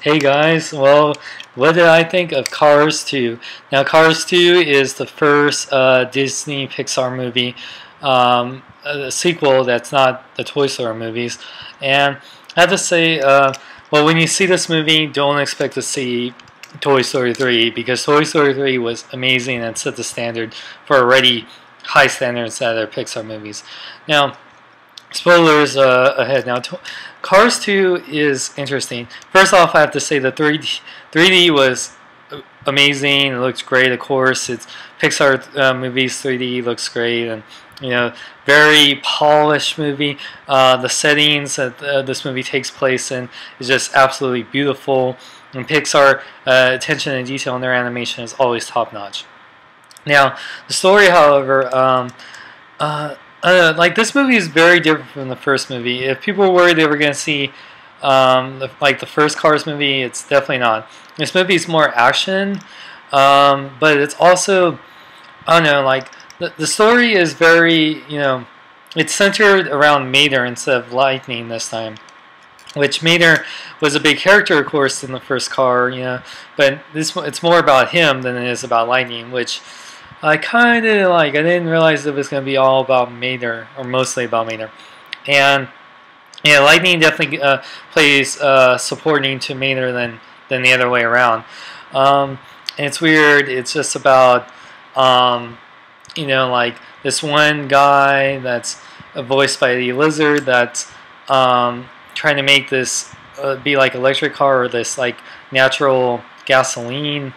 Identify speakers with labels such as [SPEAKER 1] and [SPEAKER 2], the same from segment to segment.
[SPEAKER 1] Hey guys, well, what did I think of Cars 2? Now, Cars 2 is the first Disney Pixar movie, a sequel that's not the Toy Story movies. And I have to say, well, when you see this movie, don't expect to see Toy Story 3 because Toy Story 3 was amazing and set the standard for already high standards that are Pixar movies. Now, spoilers ahead. Now, Cars 2 is interesting. First off, I have to say the 3D was amazing. It looks great. Of course, it's Pixar movies. 3D looks great, and very polished movie. The settings that this movie takes place in is just absolutely beautiful. And Pixar attention to detail in their animation is always top notch. Now, the story, however. Like this movie is very different from the first movie. If people were worried they were going to see like the first Cars movie, it's definitely not. This movie is more action, but it's also, I don't know, like the story is very, it's centered around Mater instead of Lightning this time. Which Mater was a big character, of course, in the first car, but it's more about him than it is about Lightning, which I kind of like. I didn't realize it was going to be all about Mater, or mostly about Mater. And yeah, Lightning definitely plays supporting to Mater than the other way around. And it's weird. It's just about like this one guy that's voiced by the Lizard that's trying to make this be like electric car or this like natural gasoline.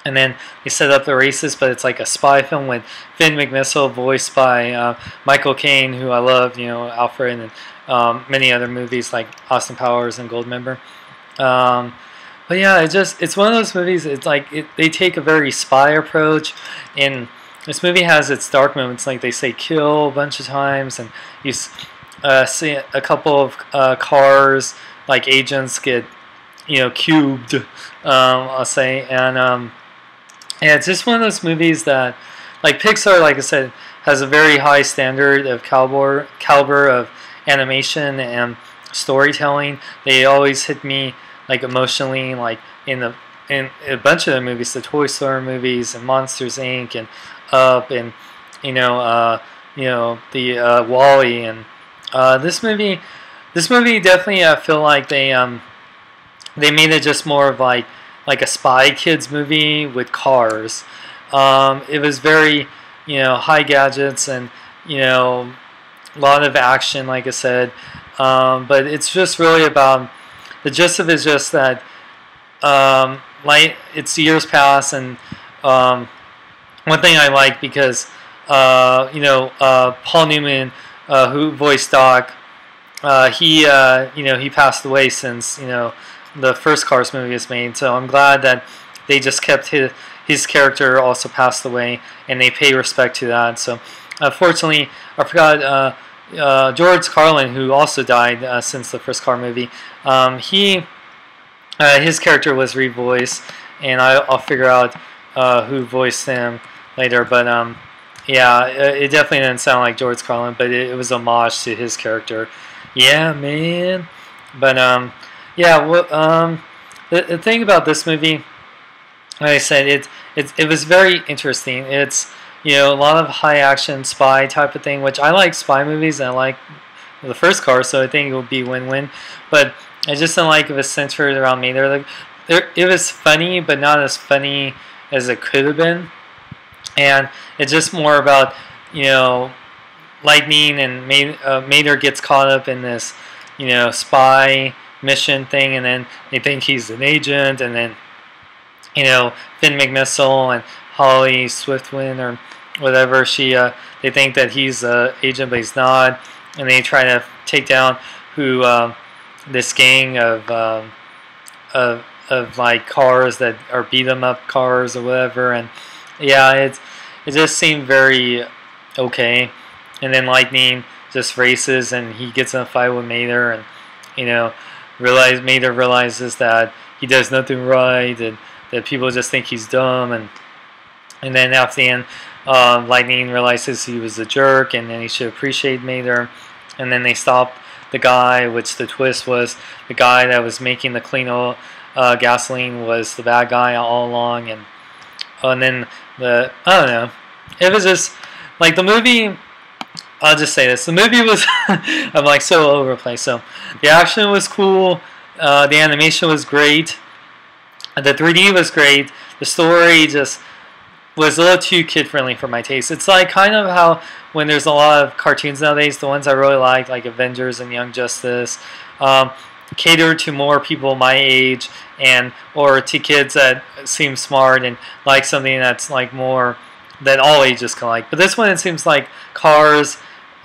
[SPEAKER 1] And then they set up the races, but it's like a spy film with Finn McMissile, voiced by Michael Caine, who I love, Alfred, and many other movies like Austin Powers and Goldmember. But yeah, it's one of those movies. It's like they take a very spy approach, and this movie has its dark moments. Like they say "kill" a bunch of times, and you see a couple of cars like agents get cubed. I'll say and. Yeah, it's just one of those movies that, like Pixar, like I said, has a very high standard of caliber of animation and storytelling. They always hit me like emotionally, like in a bunch of the movies, the Toy Story movies and Monsters Inc. and Up and the Wall-E and this movie definitely I feel like they made it just more of like a Spy Kids movie with cars. It was very, high gadgets and, a lot of action, like I said. But it's just really about, the gist of it is just that, it's years past, and one thing I like because, Paul Newman, who voiced Doc, he passed away since, the first Cars movie was made, so I'm glad that they just kept his character also passed away, and they pay respect to that. So, unfortunately, I forgot George Carlin, who also died since the first Car movie. His character was revoiced, and I'll figure out who voiced him later. But yeah, it definitely didn't sound like George Carlin, but it was homage to his character. Yeah, man. But yeah, well, the thing about this movie, like I said, it was very interesting. It's a lot of high action spy type of thing, which I like spy movies and I like the first Car, so I think it would be win-win. But I just don't like it was centered around me. It was funny, but not as funny as it could have been, and it's just more about Lightning and Mater gets caught up in this spy mission thing, and then they think he's an agent, and then Finn McMissile and Holly Swiftwind or whatever, they think that he's an agent, but he's not, and they try to take down who this gang of like cars that are beat 'em up cars or whatever, and yeah, it just seemed very okay. And then Lightning just races, and he gets in a fight with Mater, and Mater realizes that he does nothing right, and that people just think he's dumb, and then after the end, Lightning realizes he was a jerk, and then he should appreciate Mater, and then they stop the guy, which the twist was the guy that was making the clean Gasoline was the bad guy all along, and then I don't know. It was just like the movie. I'll just say this: the movie was I'm like so over the place. So the action was cool, the animation was great, the 3D was great. The story just was a little too kid friendly for my taste. It's like kind of how when there's a lot of cartoons nowadays, the ones I really like Avengers and Young Justice, cater to more people my age and or to kids that seem smart and like something that's like more that all ages can like. But this one, it seems like Cars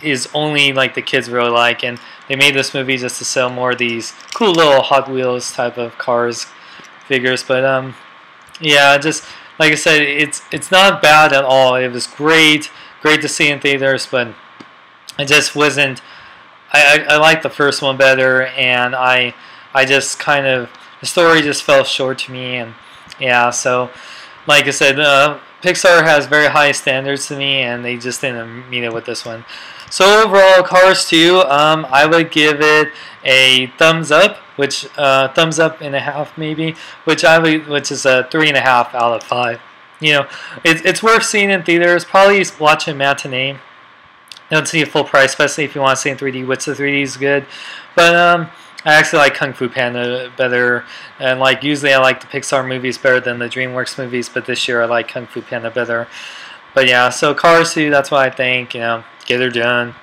[SPEAKER 1] is only like the kids really like, and they made this movie just to sell more of these cool little Hot Wheels type of Cars figures. But yeah, just like I said, it's not bad at all. It was great to see in theaters, but it just wasn't. I liked the first one better, and I just kind of the story just fell short to me, and yeah. So, like I said, Pixar has very high standards to me, and they just didn't meet it with this one. So overall, Cars 2, I would give it a thumbs up, which thumbs up and a half maybe, which is a 3.5 out of 5. You know, it's worth seeing in theaters. Probably watch a matinee. Don't see a full price, especially if you want to see in 3D, which the 3D is good. But I actually like Kung Fu Panda better, and like usually I like the Pixar movies better than the DreamWorks movies, but this year I like Kung Fu Panda better. But yeah, so Cars 2, that's what I think. You know, get her done.